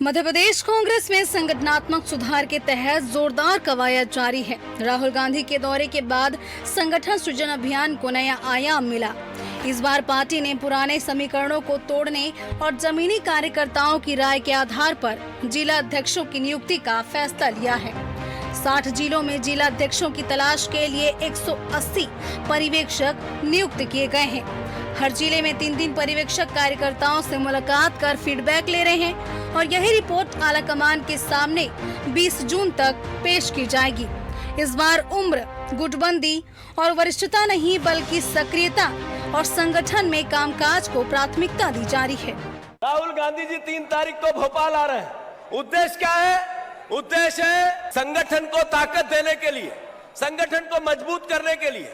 मध्य प्रदेश कांग्रेस में संगठनात्मक सुधार के तहत जोरदार कवायद जारी है। राहुल गांधी के दौरे के बाद संगठन सृजन अभियान को नया आयाम मिला। इस बार पार्टी ने पुराने समीकरणों को तोड़ने और जमीनी कार्यकर्ताओं की राय के आधार पर जिला अध्यक्षों की नियुक्ति का फैसला लिया है। 60 जिलों में जिला अध्यक्षों की तलाश के लिए 180 पर्यवेक्षक नियुक्त किए गए हैं। हर जिले में 3 पर्यवेक्षक कार्यकर्ताओं से मुलाकात कर फीडबैक ले रहे हैं और यही रिपोर्ट आलाकमान के सामने 20 जून तक पेश की जाएगी। इस बार उम्र, गुटबंदी और वरिष्ठता नहीं बल्कि सक्रियता और संगठन में कामकाज को प्राथमिकता दी जा रही है। राहुल गांधी जी 3 तारीख को भोपाल आ रहे हैं। उद्देश्य क्या है? उद्देश्य है संगठन को ताकत देने के लिए, संगठन को मजबूत करने के लिए,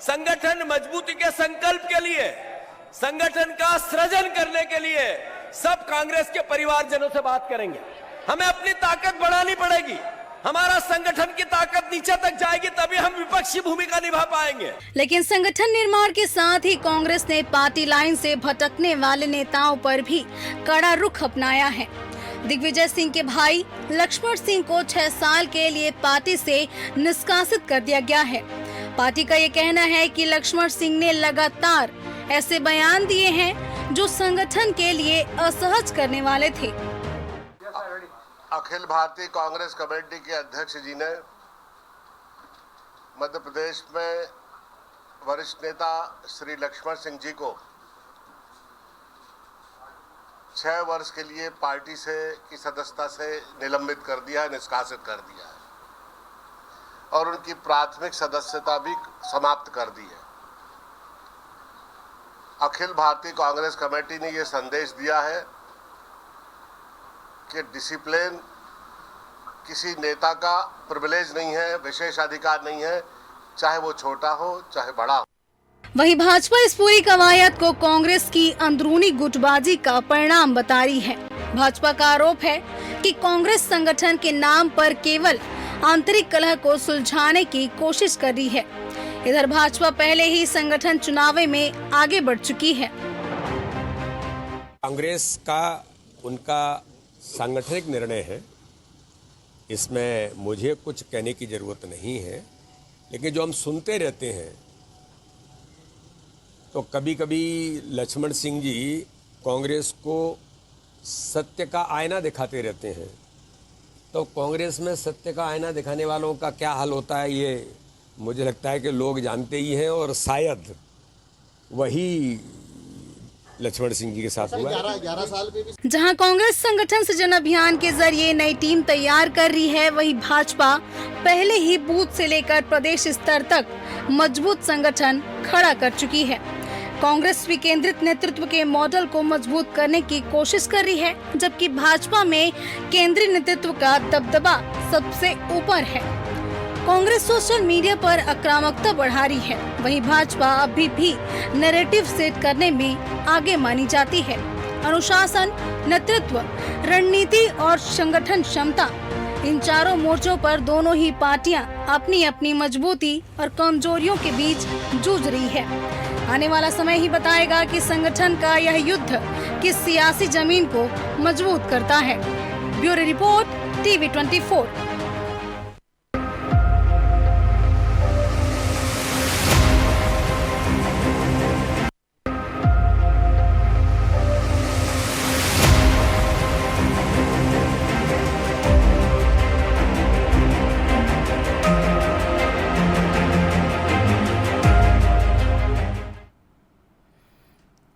संगठन मजबूती के संकल्प के लिए, संगठन का सृजन करने के लिए सब कांग्रेस के परिवारजनों से बात करेंगे। हमें अपनी ताकत बढ़ानी पड़ेगी। हमारा संगठन की ताकत नीचे तक जाएगी, तभी हम विपक्षी भूमिका निभा पाएंगे। लेकिन संगठन निर्माण के साथ ही कांग्रेस ने पार्टी लाइन से भटकने वाले नेताओं पर भी कड़ा रुख अपनाया है। दिग्विजय सिंह के भाई लक्ष्मण सिंह को 6 साल के लिए पार्टी से निष्कासित कर दिया गया है। पार्टी का ये कहना है कि लक्ष्मण सिंह ने लगातार ऐसे बयान दिए हैं जो संगठन के लिए असहज करने वाले थे। अखिल भारतीय कांग्रेस कमेटी के अध्यक्ष जी ने मध्य प्रदेश में वरिष्ठ नेता श्री लक्ष्मण सिंह जी को 6 वर्ष के लिए पार्टी से की सदस्यता से निलंबित कर दिया है, निष्कासित कर दिया है और उनकी प्राथमिक सदस्यता भी समाप्त कर दी है। अखिल भारतीय कांग्रेस कमेटी ने यह संदेश दिया है कि डिसिप्लिन किसी नेता का प्रिविलेज नहीं है, विशेष अधिकार नहीं है, चाहे वो छोटा हो चाहे बड़ा हो। वहीं भाजपा इस पूरी कवायद को कांग्रेस की अंदरूनी गुटबाजी का परिणाम बता रही है। भाजपा का आरोप है कि कांग्रेस संगठन के नाम पर केवल आंतरिक कलह को सुलझाने की कोशिश कर रही है। इधर भाजपा पहले ही संगठन चुनाव में आगे बढ़ चुकी है। कांग्रेस का उनका सांगठनिक निर्णय है, इसमें मुझे कुछ कहने की जरूरत नहीं है। लेकिन जो हम सुनते रहते हैं तो कभी कभी लक्ष्मण सिंह जी कांग्रेस को सत्य का आईना दिखाते रहते हैं। तो कांग्रेस में सत्य का आईना दिखाने वालों का क्या हाल होता है, ये मुझे लगता है कि लोग जानते ही हैं और शायद वही लक्ष्मण सिंह जी के साथ हुआ। 11 साल में भी जहां कांग्रेस संगठन सृजन अभियान के जरिए नई टीम तैयार कर रही है, वहीं भाजपा पहले ही बूथ से लेकर प्रदेश स्तर तक मजबूत संगठन खड़ा कर चुकी है। कांग्रेस विकेंद्रित नेतृत्व के मॉडल को मजबूत करने की कोशिश कर रही है, जबकि भाजपा में केंद्रीय नेतृत्व का दबदबा सबसे ऊपर है। कांग्रेस सोशल मीडिया पर आक्रामकता बढ़ा रही है, वहीं भाजपा अभी भी नैरेटिव सेट करने में आगे मानी जाती है। अनुशासन, नेतृत्व, रणनीति और संगठन क्षमता, इन चारों मोर्चों पर दोनों ही पार्टियां अपनी अपनी मजबूती और कमजोरियों के बीच जूझ रही है। आने वाला समय ही बताएगा कि संगठन का यह युद्ध किस सियासी जमीन को मजबूत करता है। Bureau report, TV 24।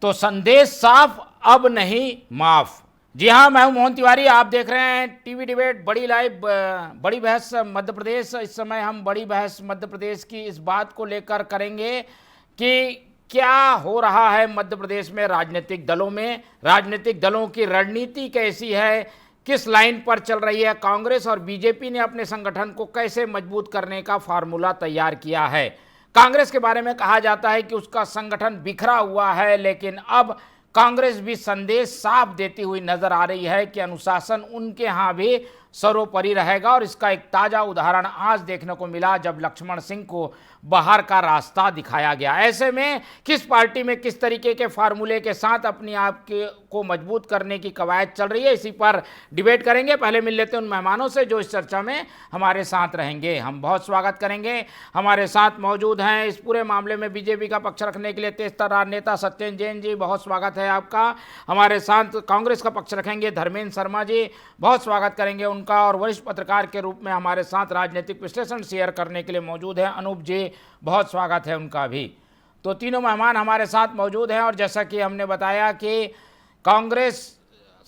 तो संदेश साफ, अब नहीं माफ। जी हाँ, मैं हूं मोहन तिवारी, आप देख रहे हैं टीवी डिबेट बड़ी लाइव। बड़ी बहस मध्य प्रदेश। इस समय हम बड़ी बहस मध्य प्रदेश की इस बात को लेकर करेंगे कि क्या हो रहा है मध्य प्रदेश में राजनीतिक दलों में, राजनीतिक दलों की रणनीति कैसी है, किस लाइन पर चल रही है कांग्रेस, और बीजेपी ने अपने संगठन को कैसे मजबूत करने का फार्मूला तैयार किया है। कांग्रेस के बारे में कहा जाता है कि उसका संगठन बिखरा हुआ है, लेकिन अब कांग्रेस भी संदेश साफ देती हुई नजर आ रही है कि अनुशासन उनके यहाँ भी सर्वोपरि रहेगा। और इसका एक ताजा उदाहरण आज देखने को मिला जब लक्ष्मण सिंह को बाहर का रास्ता दिखाया गया। ऐसे में किस पार्टी में किस तरीके के फार्मूले के साथ अपने आप को मजबूत करने की कवायद चल रही है, इसी पर डिबेट करेंगे। पहले मिल लेते हैं उन मेहमानों से जो इस चर्चा में हमारे साथ रहेंगे। हम बहुत स्वागत करेंगे। हमारे साथ मौजूद हैं इस पूरे मामले में बीजेपी का पक्ष रखने के लिए तेजतर्रार नेता सत्येंद्र जैन जी, बहुत स्वागत है आपका। हमारे साथ कांग्रेस का पक्ष रखेंगे धर्मेंद्र शर्मा जी, बहुत स्वागत करेंगे उनका। और वरिष्ठ पत्रकार के रूप में हमारे साथ राजनीतिक विश्लेषण शेयर करने के लिए मौजूद है अनूप जी, बहुत स्वागत है उनका भी। तो तीनों मेहमान हमारे साथ मौजूद हैं। और जैसा कि हमने बताया कि कांग्रेस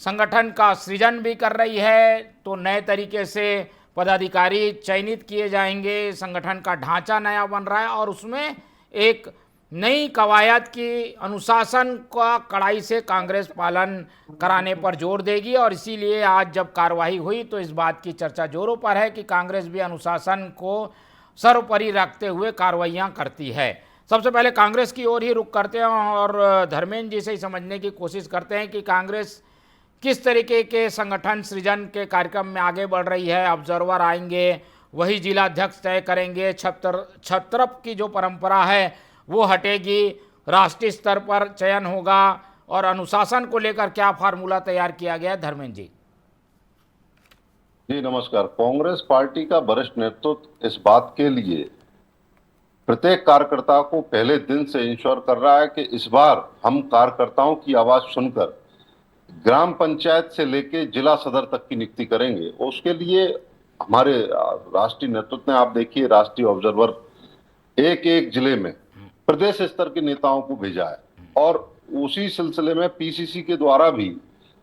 संगठन का सृजन भी कर रही है, तो नए तरीके से पदाधिकारी चयनित किए जाएंगे, संगठन का ढांचा नया बन रहा है और उसमें एक नई कवायद की अनुशासन का कड़ाई से कांग्रेस पालन कराने पर जोर देगी। और इसीलिए आज जब कार्रवाई हुई तो इस बात की चर्चा जोरों पर है कि कांग्रेस भी अनुशासन को सर्वोपरि रखते हुए कार्रवाइयाँ करती है। सबसे पहले कांग्रेस की ओर ही रुख करते हैं और धर्मेंद्र जी से ही समझने की कोशिश करते हैं कि कांग्रेस किस तरीके के संगठन सृजन के कार्यक्रम में आगे बढ़ रही है। ऑब्जर्वर आएंगे, वही जिला अध्यक्ष तय करेंगे, छत्रप की जो परंपरा है वो हटेगी, राष्ट्रीय स्तर पर चयन होगा और अनुशासन को लेकर क्या फार्मूला तैयार किया गया है? धर्मेंद्र जी। जी नमस्कार। कांग्रेस पार्टी का वरिष्ठ नेतृत्व इस बात के लिए प्रत्येक कार्यकर्ता को पहले दिन से इंश्योर कर रहा है कि इस बार हम कार्यकर्ताओं की आवाज सुनकर ग्राम पंचायत से लेके जिला सदर तक की नियुक्ति करेंगे। उसके लिए हमारे राष्ट्रीय नेतृत्व ने, आप देखिए, राष्ट्रीय ऑब्जर्वर एक एक जिले में प्रदेश स्तर के नेताओं को भेजा है और उसी सिलसिले में पीसीसी के द्वारा भी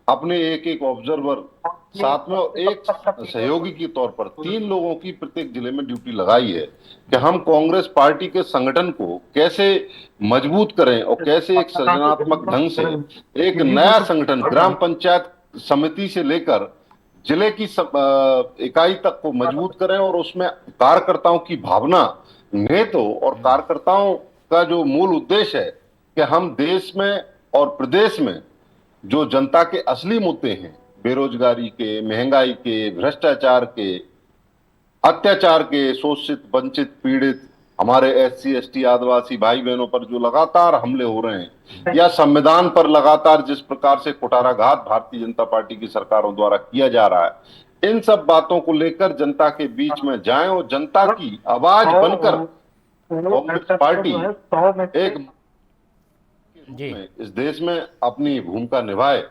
अपने एक एक ऑब्जर्वर साथ में और एक सहयोगी के तौर पर 3 लोगों की प्रत्येक जिले में ड्यूटी लगाई है कि हम कांग्रेस पार्टी के संगठन को कैसे मजबूत करें और कैसे एक सृजनात्मक ढंग से एक नया संगठन ग्राम पंचायत समिति से लेकर जिले की इकाई तक को मजबूत करें और उसमें कार्यकर्ताओं की भावना निहित हो। और कार्यकर्ताओं का जो मूल उद्देश्य है कि हम देश में और प्रदेश में जो जनता के असली मुद्दे हैं, बेरोजगारी के, महंगाई के, भ्रष्टाचार के, अत्याचार के, शोषित, वंचित, पीड़ित, हमारे एससी एसटी आदिवासी भाई बहनों पर जो लगातार हमले हो रहे हैं या संविधान पर लगातार जिस प्रकार से कुठाराघात भारतीय जनता पार्टी की सरकारों द्वारा किया जा रहा है, इन सब बातों को लेकर जनता के बीच में जाएं और जनता की आवाज बनकर कांग्रेस पार्टी एक इस देश में अपनी भूमिका निभाए।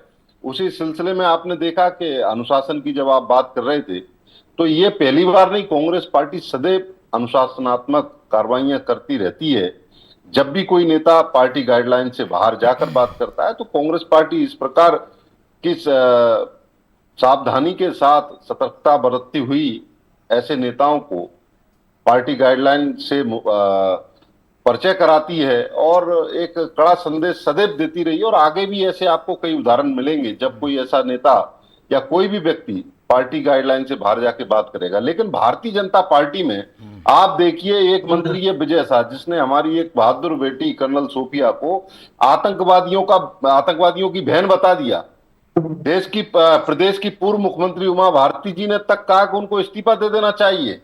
उसी सिलसिले में आपने देखा कि अनुशासन की जब आप बात कर रहे थे तो ये पहली बार नहीं, कांग्रेस पार्टी सदैव अनुशासनात्मक कार्रवाइयां करती रहती है। जब भी कोई नेता पार्टी गाइडलाइन से बाहर जाकर बात करता है तो कांग्रेस पार्टी इस प्रकार की सावधानी के साथ सतर्कता बरतती हुई ऐसे नेताओं को पार्टी गाइडलाइन से परिचय कराती है और एक कड़ा संदेश सदैव देती रही। और आगे भी ऐसे आपको कई उदाहरण मिलेंगे जब कोई ऐसा नेता या कोई भी व्यक्ति पार्टी गाइडलाइन से बाहर जाके बात करेगा। लेकिन भारतीय जनता पार्टी में आप देखिए, एक मंत्री है विजय शाह, जिसने हमारी एक बहादुर बेटी कर्नल सोफिया को आतंकवादियों की बहन बता दिया। प्रदेश की पूर्व मुख्यमंत्री उमा भारती जी ने तक कहा कि उनको इस्तीफा दे देना चाहिए।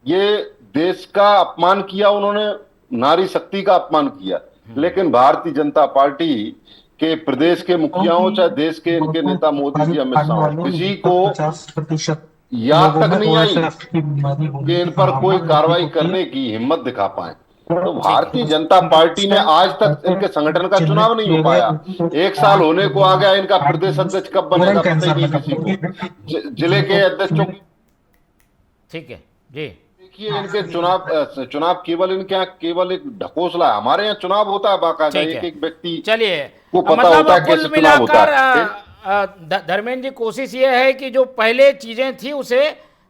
ये देश का अपमान किया उन्होंने, नारी शक्ति का अपमान किया। लेकिन भारतीय जनता पार्टी के प्रदेश के मुखियाओं चाहे देश के इनके नेता मोदी जी, अमित शाह, किसी को याद तक नहीं आई कि इन पर कोई कार्रवाई करने की हिम्मत दिखा पाए। तो भारतीय जनता पार्टी में आज तक इनके संगठन का चुनाव नहीं हो पाया। 1 साल होने को आ गया, इनका प्रदेश अध्यक्ष कब बनेगा पता ही नहीं किसी को। जिले के अध्यक्षों, ठीक है जी, देखिए इनके चुनाव केवल इनके यहाँ केवल एक ढकोसला है। हमारे यहाँ चुनाव होता है बाकायदा, एक एक व्यक्ति चलिए को पता होता है कैसे चुनाव होता है। धर्मेंद्र जी, कोशिश ये है कि जो पहले चीजें थी उसे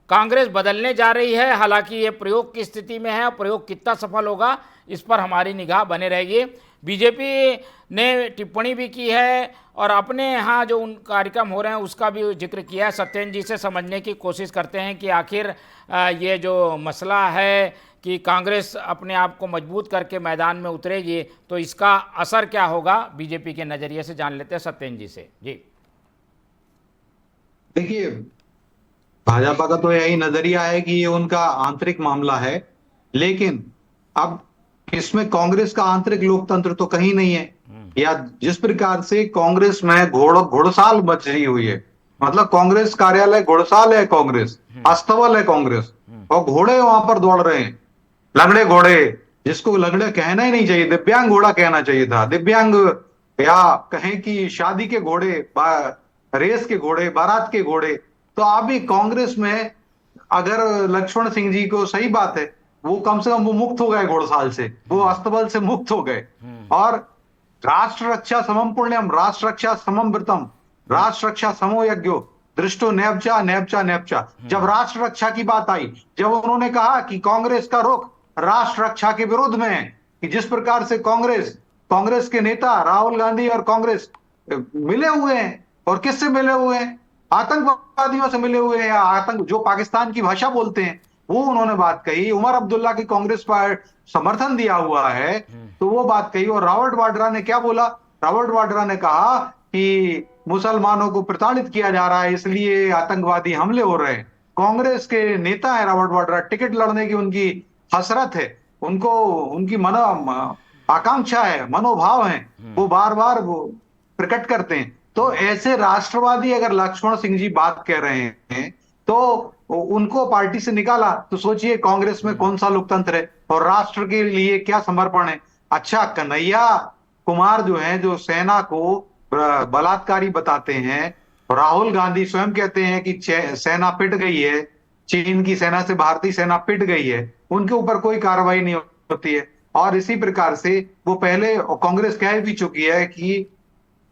कांग्रेस बदलने जा रही है। हालांकि ये प्रयोग की स्थिति में है, प्रयोग कितना सफल होगा इस पर हमारी निगाह बने रहेगी। बीजेपी ने टिप्पणी भी की है और अपने यहाँ जो उन कार्यक्रम हो रहे हैं उसका भी जिक्र किया है। सत्येंद्र जी से समझने की कोशिश करते हैं कि आखिर ये जो मसला है कि कांग्रेस अपने आप को मजबूत करके मैदान में उतरेगी तो इसका असर क्या होगा बीजेपी के नज़रिए से, जान लेते हैं सत्येंद्र जी से। जी देखिए, भाजपा का तो यही नजरिया है कि ये उनका आंतरिक मामला है, लेकिन अब इसमें कांग्रेस का आंतरिक लोकतंत्र तो कहीं नहीं है, या जिस प्रकार से कांग्रेस में घुड़साल मच रही हुई है, मतलब कांग्रेस कार्यालय घुड़साल है, कांग्रेस अस्तबल है कांग्रेस, और घोड़े वहां पर दौड़ रहे हैं, लंगड़े घोड़े, जिसको लंगड़े कहना ही नहीं चाहिए, दिव्यांग घोड़ा कहना चाहिए था, दिव्यांग, या कहें कि शादी के घोड़े, रेस के घोड़े, बारात के घोड़े। तो अभी कांग्रेस में अगर लक्ष्मण सिंह जी को, सही बात है, वो कम से कम वो मुक्त हो गए घोड़साल से, वो अस्तबल से मुक्त हो गए, और राष्ट्र रक्षा समम पुण्यम, राष्ट्र रक्षा समम व्रतम, राष्ट्र रक्षा समो यज्ञो, दृष्टो नैब्चा नैब्चा नैब्चा। जब राष्ट्र रक्षा की बात आई, जब उन्होंने कहा कि कांग्रेस का रुख राष्ट्र रक्षा के विरुद्ध में है, कि जिस प्रकार से कांग्रेस के नेता राहुल गांधी और कांग्रेस मिले हुए हैं, और किससे मिले हुए हैं? आतंकवादियों से मिले हुए हैं, या आतंक जो पाकिस्तान की भाषा बोलते हैं, वो उन्होंने बात कही। उमर अब्दुल्ला की कांग्रेस पर समर्थन दिया हुआ है, तो वो बात कही। और रॉबर्ट वाड्रा ने क्या बोला? रॉबर्ट वाड्रा ने कहा कि मुसलमानों को प्रताड़ित किया जा रहा है, इसलिए आतंकवादी हमले हो रहे हैं। कांग्रेस के नेता है रॉबर्ट वाड्रा, टिकट लड़ने की उनकी हसरत है, उनको उनकी आकांक्षा है, मनोभाव है, वो बार बार वो प्रकट करते हैं। तो ऐसे राष्ट्रवादी अगर लक्ष्मण सिंह जी बात कह रहे हैं, तो उनको पार्टी से निकाला, तो सोचिए कांग्रेस में कौन सा लोकतंत्र है और राष्ट्र के लिए क्या समर्पण है। अच्छा, कन्हैया कुमार जो है, जो सेना को बलात्कारी बताते हैं, राहुल गांधी स्वयं कहते हैं कि सेना पिट गई है, चीन की सेना से भारतीय सेना पिट गई है, उनके ऊपर कोई कार्रवाई नहीं होती है। और इसी प्रकार से वो पहले कांग्रेस कह भी चुकी है कि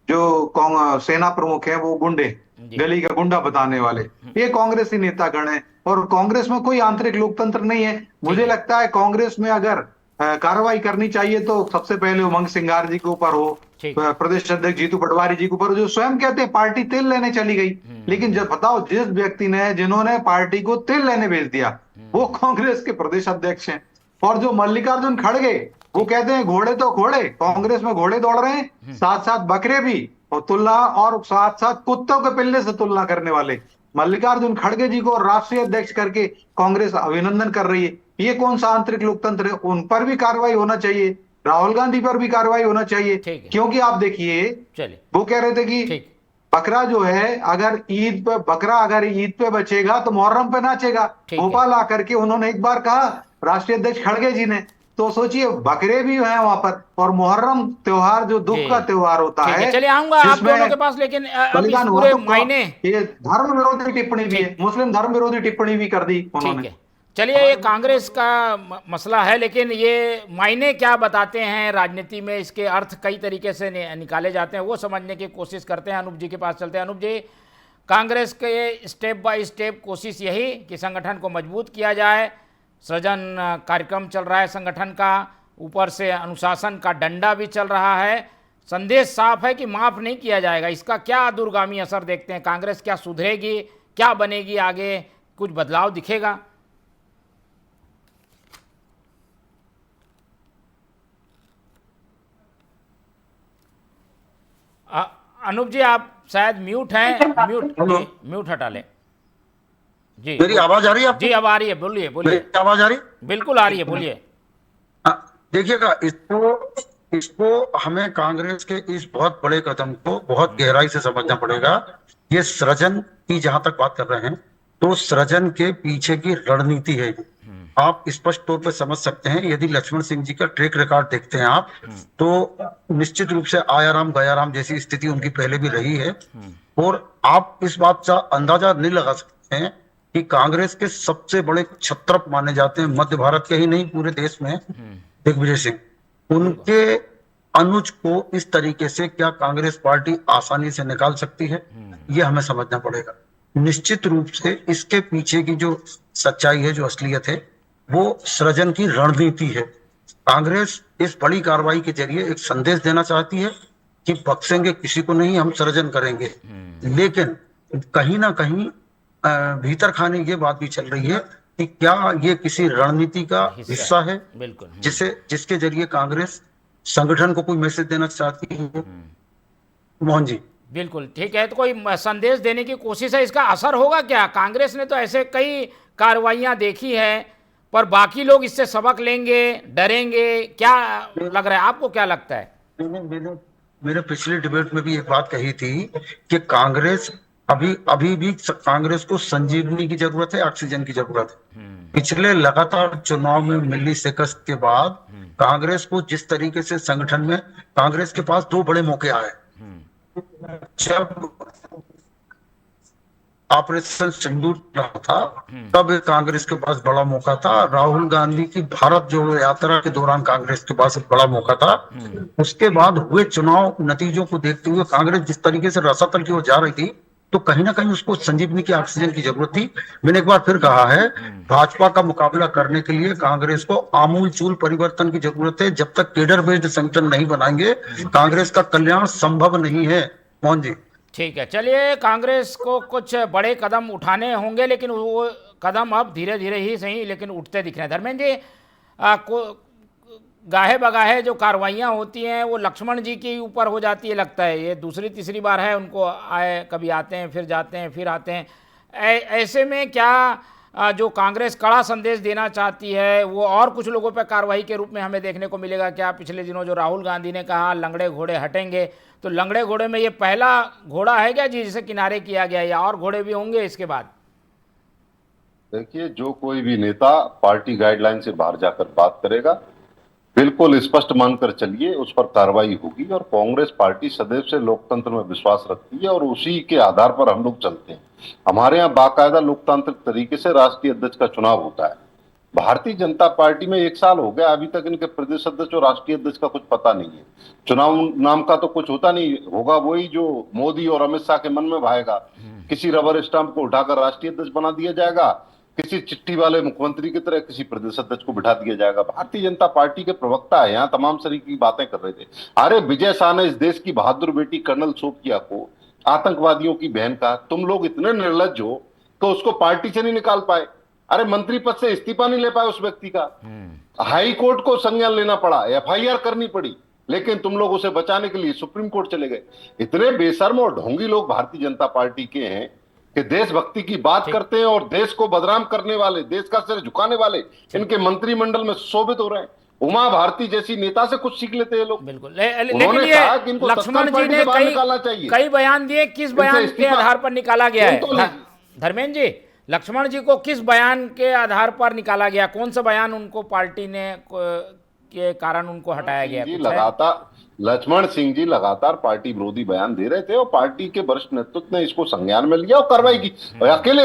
जो सेना प्रमुख है वो गुंडे, गली का गुंडा बताने वाले, ये कांग्रेसी नेतागण है, और कांग्रेस में कोई आंतरिक लोकतंत्र नहीं है। मुझे लगता है कांग्रेस में अगर कार्रवाई करनी चाहिए तो सबसे पहले उमंग सिंघार जी के ऊपर हो, प्रदेश अध्यक्ष जीतू पटवारी जी के ऊपर, जो स्वयं कहते हैं पार्टी तेल लेने चली गई। लेकिन जब बताओ, जिस व्यक्ति ने, जिन्होंने पार्टी को तेल लेने भेज दिया, वो कांग्रेस के प्रदेश अध्यक्ष हैं। और जो मल्लिकार्जुन खड़गे, वो कहते हैं घोड़े तो घोड़े, कांग्रेस में घोड़े दौड़ रहे हैं, साथ साथ बकरे भी, और तुलना, और साथ साथ कुत्तों के पिल्ले से तुलना करने वाले मल्लिकार्जुन खड़गे जी को राष्ट्रीय अध्यक्ष करके कांग्रेस अभिनंदन कर रही है। ये कौन सा आंतरिक लोकतंत्र है? उन पर भी कार्रवाई होना चाहिए, राहुल गांधी पर भी कार्रवाई होना चाहिए, क्योंकि आप देखिए, वो कह रहे थे कि बकरा जो है, अगर ईद पे बकरा अगर ईद पे बचेगा तो मुहर्रम पे नाचेगा। भोपाल आकर के उन्होंने एक बार कहा राष्ट्रीय अध्यक्ष खड़गे जी ने, तो सोचिए बकरे भी हैं वहां पर, और मुहर्रम त्योहार जो दुख का त्योहार होता है, चलिए आऊंगा आप दोनों के पास, लेकिन बलिदान पूरे हुआ, मायने, ये धर्म विरोधी टिप्पणी भी है, मुस्लिम धर्म विरोधी टिप्पणी भी कर दी उन्होंने। चलिए, ये कांग्रेस का मसला है, लेकिन ये मायने क्या बताते हैं राजनीति में, इसके अर्थ कई तरीके से निकाले जाते हैं, वो समझने की कोशिश करते हैं। अनूप जी के पास चलते हैं। अनूप जी, कांग्रेस के स्टेप बाय स्टेप कोशिश यही कि संगठन को मजबूत किया जाए, सृजन कार्यक्रम चल रहा है संगठन का, ऊपर से अनुशासन का डंडा भी चल रहा है, संदेश साफ है कि माफ़ नहीं किया जाएगा। इसका क्या दूरगामी असर देखते हैं? कांग्रेस क्या सुधरेगी, क्या बनेगी आगे, कुछ बदलाव दिखेगा? अनूप जी, आप शायद म्यूट हैं, म्यूट हटा लें जी। मेरी आवाज आ रही है आपको? जी, अब आ रही है, बोलिए बोलिए। आवाज आ रही? बिल्कुल आ रही है, बोलिए। देखिएगा, इसको हमें कांग्रेस के इस बहुत बड़े कदम को बहुत गहराई से समझना पड़ेगा। ये सृजन की जहां तक बात कर रहे हैं, तो सृजन के पीछे की रणनीति है, आप स्पष्ट तौर पर समझ सकते हैं। यदि लक्ष्मण सिंह जी का ट्रैक रिकॉर्ड देखते हैं आप, तो निश्चित रूप से आयाराम गयाराम जैसी स्थिति उनकी पहले भी रही है, और आप इस बात का अंदाजा नहीं लगा सकते हैं कि कांग्रेस के सबसे बड़े क्षत्रप माने जाते हैं मध्य भारत के ही नहीं, पूरे देश में, दिग्विजय सिंह। उनके अनुज को इस तरीके से क्या कांग्रेस पार्टी आसानी से निकाल सकती है, ये हमें समझना पड़ेगा। निश्चित रूप से इसके पीछे की जो सच्चाई है, जो असलियत है, वो सृजन की रणनीति है। कांग्रेस इस बड़ी कार्रवाई के जरिए एक संदेश देना चाहती है कि बख्शेंगे किसी को नहीं, हम सृजन करेंगे। लेकिन कहीं ना कहीं भीतर खाने ये बात भी चल रही है कि क्या ये किसी रणनीति का हिस्सा है, जिसके जरिए कांग्रेस संगठन को कोई मैसेज देना चाहती है। मोहन जी, बिल्कुल ठीक है, तो कोई संदेश देने की कोशिश है, इसका असर होगा क्या? कांग्रेस ने तो ऐसे कई कार्रवाइयां देखी है, पर बाकी लोग इससे सबक लेंगे, डरेंगे, क्या लग रहा है आपको, क्या लगता है? मैंने पिछले डिबेट में भी एक बात कही थी कि कांग्रेस अभी अभी भी कांग्रेस को संजीवनी की जरूरत है, ऑक्सीजन की जरूरत है। पिछले लगातार चुनाव में मिली शिकस्त के बाद कांग्रेस को जिस तरीके से संगठन में कांग्रेस के पास दो बड़े मौके आए। जब ऑपरेशन सिंदूर रहा था तब कांग्रेस के पास बड़ा मौका था। राहुल गांधी की भारत जोड़ो यात्रा के दौरान कांग्रेस के पास एक बड़ा मौका था। उसके बाद हुए चुनाव नतीजों को देखते हुए कांग्रेस जिस तरीके से रसातल की ओर जा रही थी, तो कहीं ना कहीं उसको संजीवनी की ऑक्सीजन की जरूरत थी। मैंने एक बार फिर कहा है, भाजपा का मुकाबला करने के लिए कांग्रेस को आमूलचूल परिवर्तन की जरूरत है। जब तक केडर बेस्ड संगठन नहीं बनाएंगे कांग्रेस का कल्याण संभव नहीं है। मोहन जी, ठीक है, चलिए, कांग्रेस को कुछ बड़े कदम उठाने होंगे, लेकिन वो कदम अब धीरे धीरे ही सही लेकिन उठते दिख रहे हैं। धर्मेंद्र जी, गाहे बगाहे जो कार्रवाइयाँ होती हैं वो लक्ष्मण जी के ऊपर हो जाती है, लगता है ये दूसरी तीसरी बार है उनको आए, कभी आते हैं फिर जाते हैं फिर आते हैं। ऐसे में क्या जो कांग्रेस कड़ा संदेश देना चाहती है वो और कुछ लोगों पर कार्रवाई के रूप में हमें देखने को मिलेगा क्या? पिछले दिनों जो राहुल गांधी ने कहा लंगड़े घोड़े हटेंगे, तो लंगड़े घोड़े में ये पहला घोड़ा है क्या जी जिसे किनारे किया गया, या और घोड़े भी होंगे इसके बाद? देखिए, जो कोई भी नेता पार्टी गाइडलाइन से बाहर जाकर बात करेगा, बिल्कुल स्पष्ट मानकर चलिए उस पर कार्रवाई होगी। और कांग्रेस पार्टी सदैव से लोकतंत्र में विश्वास रखती है और उसी के आधार पर हम लोग चलते हैं। हमारे यहाँ बाकायदा लोकतांत्रिक तरीके से राष्ट्रीय अध्यक्ष का चुनाव होता है। भारतीय जनता पार्टी में 1 साल हो गया, अभी तक इनके प्रदेश अध्यक्ष और राष्ट्रीय अध्यक्ष का कुछ पता नहीं है। चुनाव नाम का तो कुछ होता नहीं, होगा वही जो मोदी और अमित शाह के मन में भाएगा। किसी रबर स्टाम्प को उठाकर राष्ट्रीय अध्यक्ष बना दिया जाएगा, किसी चिट्ठी वाले मुख्यमंत्री की तरह किसी प्रदेश अध्यक्ष को बिठा दिया जाएगा। भारतीय जनता पार्टी के प्रवक्ता है, यहाँ तमाम तरह की बातें कर रहे थे। अरे विजय शाह ने इस देश की बहादुर बेटी कर्नल शोपिया को आतंकवादियों की बहन कहा। तुम लोग इतने निर्लज्ज हो तो उसको पार्टी से नहीं निकाल पाए। अरे मंत्री पद से इस्तीफा नहीं ले पाए उस व्यक्ति का, हाई कोर्ट को संज्ञान लेना पड़ा, FIR करनी पड़ी, लेकिन तुम लोग उसे बचाने के लिए सुप्रीम कोर्ट चले गए। इतने बेशर्म और ढोंगी लोग भारतीय जनता पार्टी के हैं कि देशभक्ति की बात करते हैं और देश को बदनाम करने वाले, देश का सिर झुकाने वाले इनके मंत्रिमंडल में शोभित हो रहे हैं। उमा भारती जैसी नेता से कुछ सीख लेते हैं लोग। बिल्कुल, लेकिन ये लक्ष्मण जी ने कई बयान दिए, किस बयान के आधार पर निकाला गया है? धर्मेंद्र जी, लक्ष्मण जी को किस बयान के आधार पर निकाला गया? कौन सा बयान उनको पार्टी ने के कारण उनको हटाया गया? लगातार लक्ष्मण सिंह जी लगातार पार्टी विरोधी बयान दे रहे थे और पार्टी के वरिष्ठ नेतृत्व ने इसको संज्ञान में लिया और कार्रवाई की। और अकेले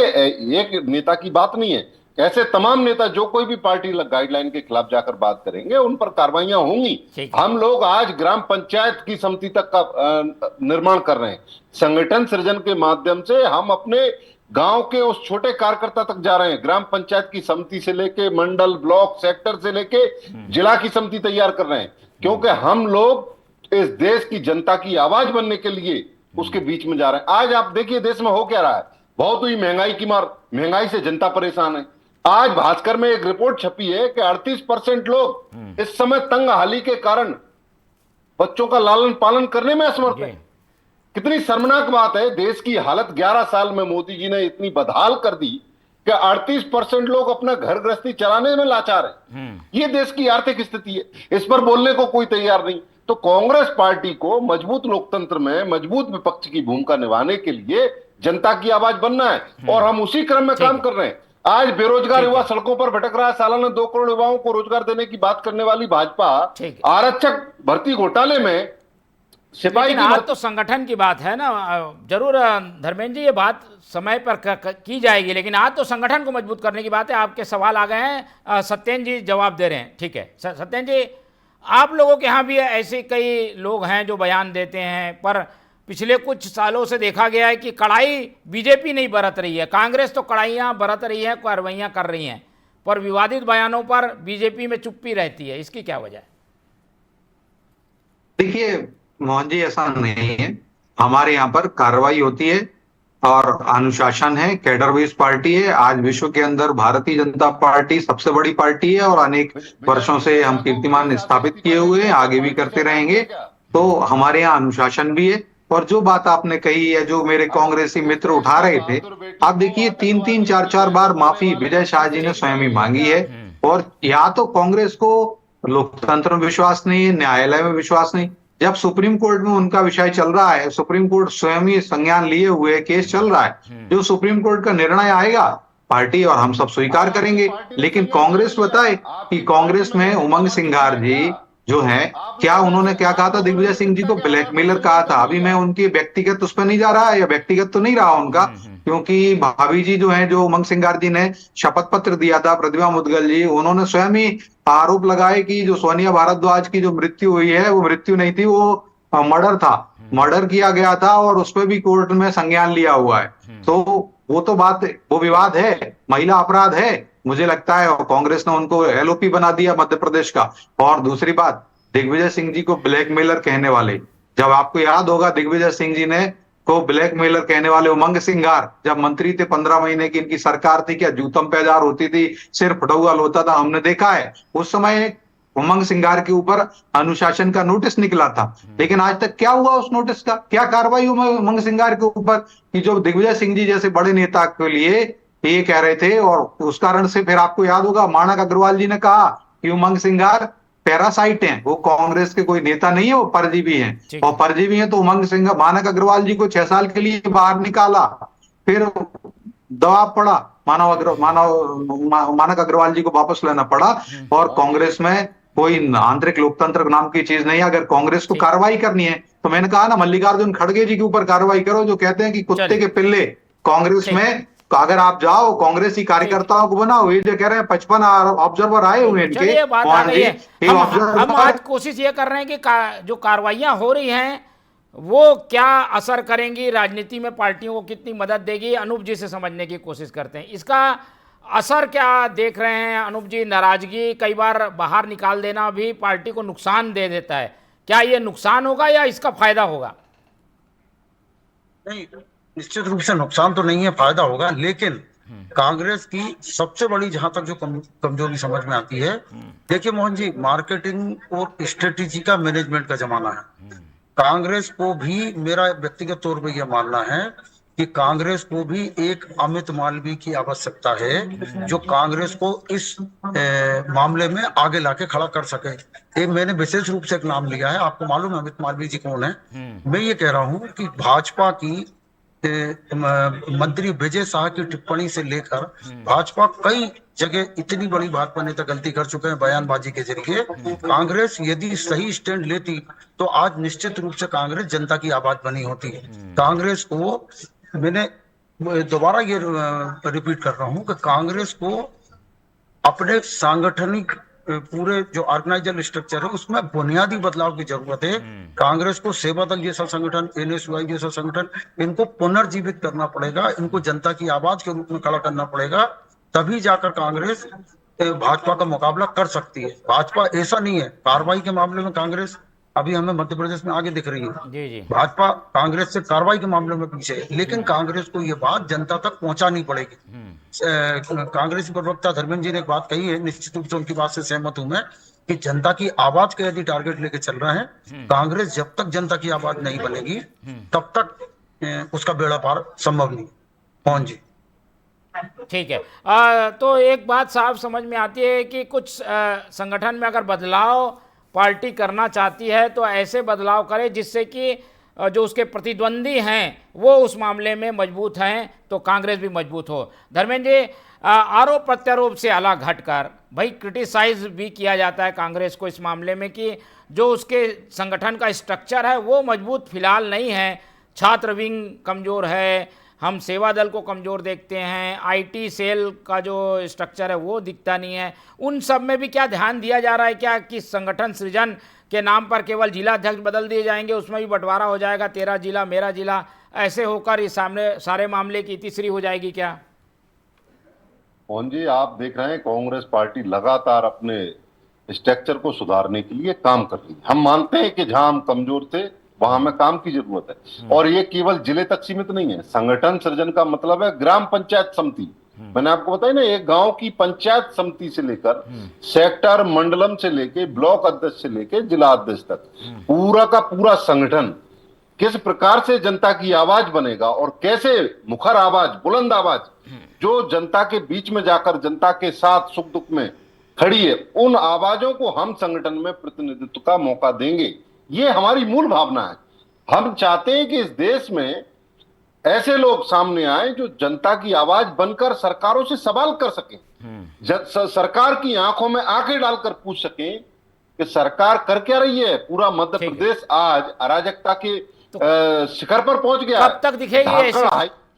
एक नेता की बात नहीं है, ऐसे तमाम नेता जो कोई भी पार्टी गाइडलाइन के खिलाफ जाकर बात करेंगे उन पर कार्रवाइयां होंगी। हम लोग आज ग्राम पंचायत की समिति तक का निर्माण कर रहे हैं। संगठन सृजन के माध्यम से हम अपने गांव के उस छोटे कार्यकर्ता तक जा रहे हैं। ग्राम पंचायत की समिति से लेके मंडल, ब्लॉक, सेक्टर से लेके जिला की समिति तैयार कर रहे हैं, क्योंकि हम लोग इस देश की जनता की आवाज बनने के लिए उसके बीच में जा रहे हैं। आज आप देखिए देश में हो क्या रहा है, बहुत हुई महंगाई की मार, महंगाई से जनता परेशान है। आज भास्कर में एक रिपोर्ट छपी है कि 38% लोग इस समय तंग हाली के कारण बच्चों का लालन पालन करने में असमर्थ है। कितनी शर्मनाक बात है। देश की हालत 11 साल में मोदी जी ने इतनी बदहाल कर दी कि 38% लोग अपना घर गृहस्थी चलाने में लाचार है। ये देश की आर्थिक स्थिति है, इस पर बोलने को कोई तैयार नहीं। तो कांग्रेस पार्टी को मजबूत लोकतंत्र में मजबूत विपक्ष की भूमिका निभाने के लिए जनता की आवाज बनना है और हम उसी क्रम में काम कर रहे हैं। आज बेरोजगार युवा सड़कों पर भटक रहा है। सालाना 2 करोड़ युवाओं को रोजगार देने की बात करने वाली भाजपा आरक्षक भर्ती घोटाले में सिपाही की तो संगठन की बात है ना। जरूर धर्मेंद्र जी, ये बात समय पर की जाएगी, लेकिन आज तो संगठन को मजबूत करने की बात है। आपके सवाल आ गए हैं, सत्येंद्र जी जवाब दे रहे हैं। ठीक है सत्येंद्र जी, आप लोगों के यहाँ भी ऐसे कई लोग हैं जो बयान देते हैं, पर पिछले कुछ सालों से देखा गया है कि कड़ाई बीजेपी नहीं बरत रही है, कांग्रेस तो कड़ाइयाँ बरत रही है, कार्रवाइयाँ कर रही हैं, पर विवादित बयानों पर बीजेपी में चुप्पी रहती है। इसकी क्या वजह है? देखिए मोहन जी, ऐसा नहीं है। हमारे यहाँ पर कार्रवाई होती है और अनुशासन है, कैडर बेस्ड पार्टी है। आज विश्व के अंदर भारतीय जनता पार्टी सबसे बड़ी पार्टी है और अनेक वर्षों से हम कीर्तिमान स्थापित किए हुए हैं, आगे भी करते रहेंगे। तो हमारे यहाँ अनुशासन भी है। और जो बात आपने कही है, जो मेरे कांग्रेसी मित्र उठा रहे थे, आप देखिए 3-3, 4-4 बार माफी विजय शाह जी ने स्वयं ही मांगी है। और या तो कांग्रेस को लोकतंत्र में विश्वास नहीं है, न्यायालय में विश्वास नहीं। जब सुप्रीम कोर्ट में उनका विषय चल रहा है, सुप्रीम कोर्ट स्वयं ही संज्ञान लिए हुए केस चल रहा है, जो सुप्रीम कोर्ट का निर्णय आएगा पार्टी और हम सब स्वीकार करेंगे। लेकिन कांग्रेस बताए कि कांग्रेस में उमंग सिंघार जी जो है, क्या उन्होंने क्या कहा था, दिग्विजय सिंह जी को ब्लैकमेलर कहा था। अभी मैं उनकी व्यक्तिगत उस पर नहीं जा रहा है, या व्यक्तिगत तो नहीं रहा उनका, क्योंकि भाभी जी जो है, जो उमंग सिंघार जी ने शपथ पत्र दिया था, प्रतिभा मुदगल जी, उन्होंने स्वयं ही आरोप लगाए कि जो सोनिया भारद्वाज की जो मृत्यु हुई है वो मृत्यु नहीं थी, वो मर्डर था, मर्डर किया गया था और उस पर भी कोर्ट में संज्ञान लिया हुआ है। तो वो तो बात, वो विवाद है, महिला अपराध है मुझे लगता है, और कांग्रेस ने उनको एलओपी बना दिया मध्य प्रदेश का। और दूसरी बात, दिग्विजय सिंह जी को ब्लैकमेलर कहने वाले, जब आपको याद होगा दिग्विजय सिंह जी ने को ब्लैकमेलर कहने वाले उमंग सिंघार जब मंत्री थे, 15 महीने की इनकी सरकार थी, क्या जूतम पैजार होती थी, सिर फटौल होता था, हमने देखा है। उस समय उमंग सिंघार के ऊपर अनुशासन का नोटिस निकला था, लेकिन आज तक क्या हुआ उस नोटिस का, क्या कार्रवाई उमंग सिंघार के ऊपर, कि जो दिग्विजय सिंह जी जैसे बड़े नेता के लिए ये कह रहे थे। और उस कारण से फिर आपको याद होगा मानक अग्रवाल जी ने कहा कि उमंग सिंघार पैरासाइट हैं, वो कांग्रेस के कोई नेता नहीं है, वो परजीवी हैं, और परजीवी हैं तो उमंग सिंह मानक अग्रवाल जी को 6 साल के लिए बाहर निकाला, फिर दबाव पड़ा, मानक अग्रवाल जी को वापस लेना पड़ा। और कांग्रेस में कोई आंतरिक लोकतंत्र नाम की चीज नहीं है। अगर कांग्रेस को कार्रवाई करनी है तो मैंने कहा ना, मल्लिकार्जुन खड़गे जी के ऊपर कार्रवाई करो, जो कहते हैं कि कुत्ते के पिल्ले कांग्रेस में। तो अगर आप जाओ कांग्रेसी कार्यकर्ताओं को बनाओ, ये जो कह रहे हैं 55 ऑब्जर्वर आए हुए हैं इनके, चलिए बात आ गई है। हम आज कोशिश ये कर रहे हैं कि जो कार्रवाइयां हो रही हैं वो क्या असर करेंगी, राजनीति में पार्टियों को कितनी मदद देगी, अनूप जी से समझने की कोशिश करते हैं। इसका असर क्या देख रहे हैं अनूप जी? नाराजगी, कई बार बाहर निकाल देना भी पार्टी को नुकसान दे देता है, क्या ये नुकसान होगा या इसका फायदा होगा? नहीं, निश्चित रूप से नुकसान तो नहीं है, फायदा होगा। लेकिन कांग्रेस की सबसे बड़ी जहां तक जो कमजोरी समझ में आती है, देखिए मोहन जी, मार्केटिंग और स्ट्रेटेजी का मैनेजमेंट का जमाना है। कांग्रेस को भी, मेरा व्यक्तिगत तौर पर यह मानना है कि कांग्रेस को भी एक अमित मालवीय की आवश्यकता है, जो कांग्रेस को इस मामले में आगे लाके खड़ा कर सके। एक मैंने विशेष रूप से एक नाम लिया है, आपको मालूम है अमित मालवीय जी कौन है? मैं ये कह रहा हूं कि भाजपा की मंत्री विजय शाह की टिप्पणी से लेकर भाजपा कई जगह इतनी बड़ी भाजपा नेता गलती कर चुके हैं बयानबाजी के जरिए। कांग्रेस यदि सही स्टैंड लेती तो आज निश्चित रूप से कांग्रेस जनता की आवाज बनी होती। कांग्रेस को, मैंने दोबारा ये रिपीट कर रहा हूं कि कांग्रेस को अपने सांगठनिक पूरे जो ऑर्गेनाइजल स्ट्रक्चर है उसमें बुनियादी बदलाव की जरूरत है। कांग्रेस को सेवा दल जैसा संगठन, एनएसयूआई जैसा संगठन, इनको पुनर्जीवित करना पड़ेगा, इनको जनता की आवाज के रूप में खड़ा करना पड़ेगा, तभी जाकर कांग्रेस भाजपा का मुकाबला कर सकती है। भाजपा ऐसा नहीं है, कार्रवाई के मामले में कांग्रेस अभी हमें मध्य प्रदेश में आगे दिख रही है। भाजपा कांग्रेस से कार्रवाई के मामले में पीछे है, लेकिन कांग्रेस को ये बात जनता तक पहुंचानी पड़ेगी। कांग्रेस प्रवक्ता धर्मेंद्र जी ने एक बात कही है, निश्चित रूप से उनकी बात से सहमत हूं मैं, कि जनता की आवाज का यदि टारगेट लेके चल रहा है, कांग्रेस जब तक जनता की आवाज नहीं बनेगी तब तक उसका बेड़ा पार संभव नहीं। कौन जी? ठीक है। तो एक बात साफ समझ में आती है कि कुछ संगठन में अगर बदलाव पार्टी करना चाहती है तो ऐसे बदलाव करे जिससे कि जो उसके प्रतिद्वंदी हैं वो उस मामले में मजबूत हैं, तो कांग्रेस भी मजबूत हो। धर्मेंद्र जी, आरोप प्रत्यारोप से अलग हटकर भाई क्रिटिसाइज भी किया जाता है कांग्रेस को इस मामले में कि जो उसके संगठन का स्ट्रक्चर है वो मजबूत फिलहाल नहीं है। छात्र विंग कमज़ोर है, हम सेवा दल को कमज़ोर देखते हैं, आईटी सेल का जो स्ट्रक्चर है वो दिखता नहीं है। उन सब में भी क्या ध्यान दिया जा रहा है क्या कि संगठन सृजन के नाम पर केवल जिला अध्यक्ष बदल दिए जाएंगे, उसमें भी बंटवारा हो जाएगा, तेरा जिला मेरा जिला, ऐसे होकर ये सामने सारे मामले की तीसरी हो जाएगी क्या? मोहन जी, आप देख रहे हैं कांग्रेस पार्टी लगातार अपने स्ट्रक्चर को सुधारने के लिए काम कर रही है। हम मानते हैं कि जहां हम कमजोर थे वहां हमें काम की जरूरत है, और ये केवल जिले तक सीमित नहीं है। संगठन सृजन का मतलब है ग्राम पंचायत समिति। मैंने आपको बताया ना, एक गांव की पंचायत समिति से लेकर सेक्टर, मंडलम से लेकर ब्लॉक अध्यक्ष से लेकर जिला अध्यक्ष तक पूरा का पूरा संगठन किस प्रकार से जनता की आवाज बनेगा और कैसे मुखर आवाज, बुलंद आवाज, जो जनता के बीच में जाकर जनता के साथ सुख दुख में खड़ी है, उन आवाजों को हम संगठन में प्रतिनिधित्व का मौका देंगे। ये हमारी मूल भावना है। हम चाहते हैं कि इस देश में ऐसे लोग सामने आए जो जनता की आवाज बनकर सरकारों से सवाल कर सकें, सरकार की आंखों में आंखें डालकर पूछ सकें कि सरकार कर क्या रही है। पूरा मध्य प्रदेश आज अराजकता के शिखर पर पहुंच गया। कब तक दिखेगी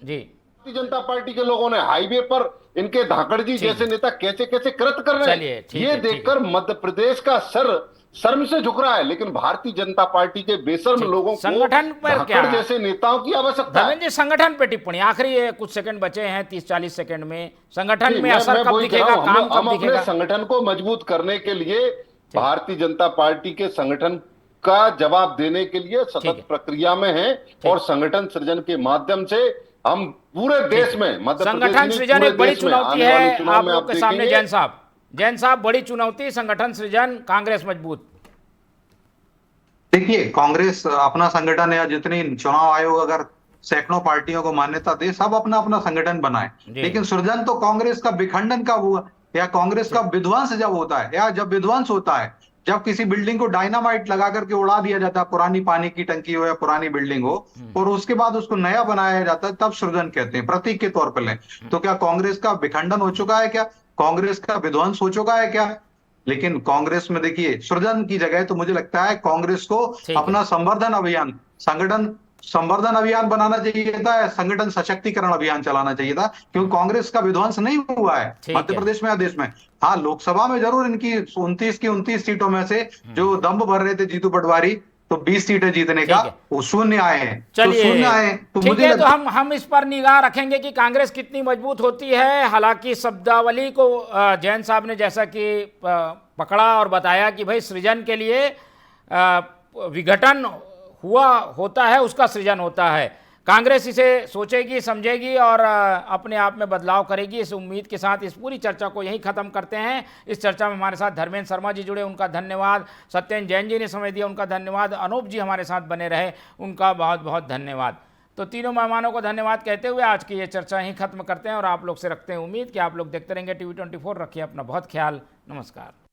जी? भारतीय जनता पार्टी के लोगों ने हाईवे पर इनके धाकड़ जी जैसे नेता कैसे कैसे कृत्य कर रहे हैं, ये देखकर मध्य प्रदेश का सर शर्म से झुक रहा है। लेकिन भारतीय जनता पार्टी के बेशर्म लोगों को संगठन पर क्या जैसे नेताओं की आवश्यकता है। धर्मेंद्र जी, संगठन पे टिप्पणी आखिरी कुछ सेकंड बचे हैं, 30-40 सेकंड में। संगठन में असर कब दिखेगा, काम कब दिखेगा? संगठन को मजबूत करने के लिए भारतीय जनता पार्टी के संगठन का जवाब देने के लिए सतत प्रक्रिया में है और संगठन सृजन के माध्यम से हम पूरे देश में मध्य संगठन सृजन एक बड़ी चुनौती है आप लोग के सामने। जैन साहब, बड़ी चुनौती संगठन सृजन, कांग्रेस मजबूत। देखिए, कांग्रेस अपना संगठन है, जितनी चुनाव आयोग अगर सैकड़ों पार्टियों को मान्यता दे, सब अपना अपना संगठन बनाए, लेकिन सृजन तो कांग्रेस का विखंडन कब हुआ, या कांग्रेस का विध्वंस जब होता है, या जब विध्वंस होता है, जब किसी बिल्डिंग को डायनामाइट लगा करके उड़ा दिया जाता है, पुरानी पानी की टंकी हो या पुरानी बिल्डिंग हो, और उसके बाद उसको नया बनाया जाता है, तब सृजन कहते हैं, प्रतीक के तौर पर लें। तो क्या कांग्रेस का विखंडन हो चुका है क्या? कांग्रेस का विध्वंस हो चुका है क्या? लेकिन कांग्रेस में देखिए, सृजन की जगह तो मुझे लगता है कांग्रेस को अपना संवर्धन अभियान, संगठन संवर्धन अभियान बनाना चाहिए था, संगठन सशक्तिकरण अभियान चलाना चाहिए था, क्योंकि कांग्रेस का विध्वंस नहीं हुआ है मध्य प्रदेश में या देश में। हाँ, लोकसभा में जरूर इनकी 29 की 29 सीटों में से जो दम्भ भर रहे थे जीतू पटवारी, तो 20 सीटें जीतने का वो शून्य आए हैं। चलिए, तो शून्य आए तो ठीक मुझे है, तो हम इस पर निगाह रखेंगे कि कांग्रेस कितनी मजबूत होती है। हालांकि शब्दावली को जैन साहब ने जैसा कि पकड़ा और बताया कि भाई सृजन के लिए विघटन होता है, उसका सृजन होता है। कांग्रेस इसे सोचेगी, समझेगी और अपने आप में बदलाव करेगी। इस उम्मीद के साथ इस पूरी चर्चा को यहीं ख़त्म करते हैं। इस चर्चा में हमारे साथ धर्मेंद्र शर्मा जी जुड़े, उनका धन्यवाद। सत्येंद्र जैन जी ने समय दिया, उनका धन्यवाद। अनूप जी हमारे साथ बने रहे, उनका बहुत बहुत धन्यवाद। तो तीनों मेहमानों को धन्यवाद कहते हुए आज की ये चर्चा यहीं ख़त्म करते हैं और आप लोग से रखते हैं उम्मीद कि आप लोग देखते रहेंगे TV24। रखिए अपना बहुत ख्याल। नमस्कार।